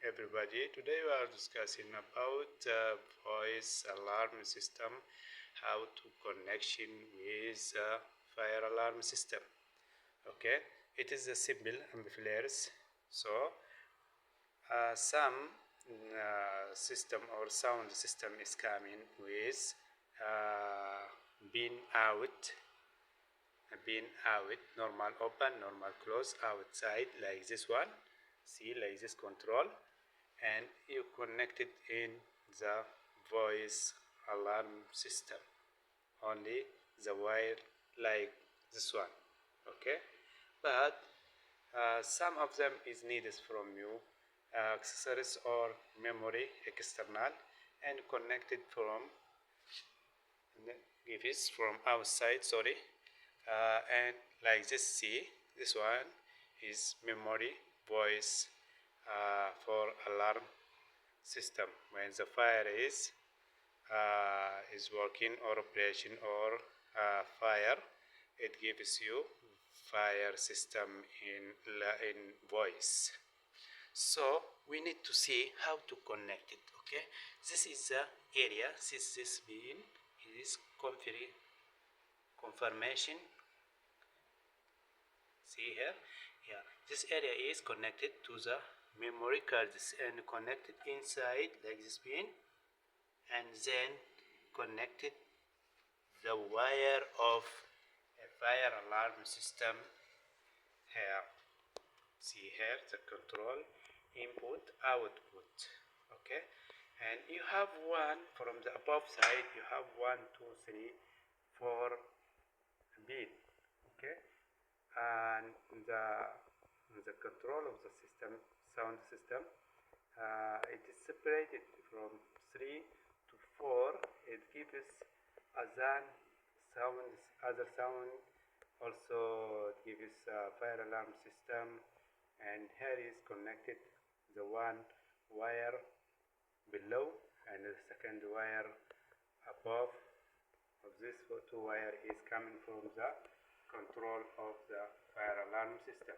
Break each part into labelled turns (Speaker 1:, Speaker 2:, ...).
Speaker 1: everybody. Today we are discussing about voice alarm system, how to connection with fire alarm system. Okay, it is a simple amplifiers. So some system or sound system is coming with being out, normal open, normal close, outside, like this one. See, like this control, and you connect it in the voice alarm system, only the wire like this one. Okay, but some of them is needed from you, accessories or memory external, and connected from if it's from outside, sorry, and like this. See, this one is memory voice for alarm system. When the fire is working or operation or fire, it gives you fire system in voice. So we need to see how to connect it. Okay, this is the area. This being is confirmation. See here, yeah, this area is connected to the memory cards and connected inside like this pin, and then connected the wire of a fire alarm system here. See here the control input output. Okay, and you have one from the above side, you have 1 2 3 4 pin. Okay, and the control of the system, sound system, it is separated from 3 to 4. It gives azan sound, other sound, also it gives fire alarm system. And here is connected the one wire below and the second wire above of this two wire is coming from the control of the fire alarm system.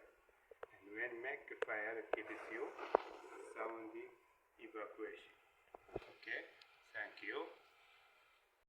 Speaker 1: And when make a fire, it gives you sound evacuation. Okay, thank you.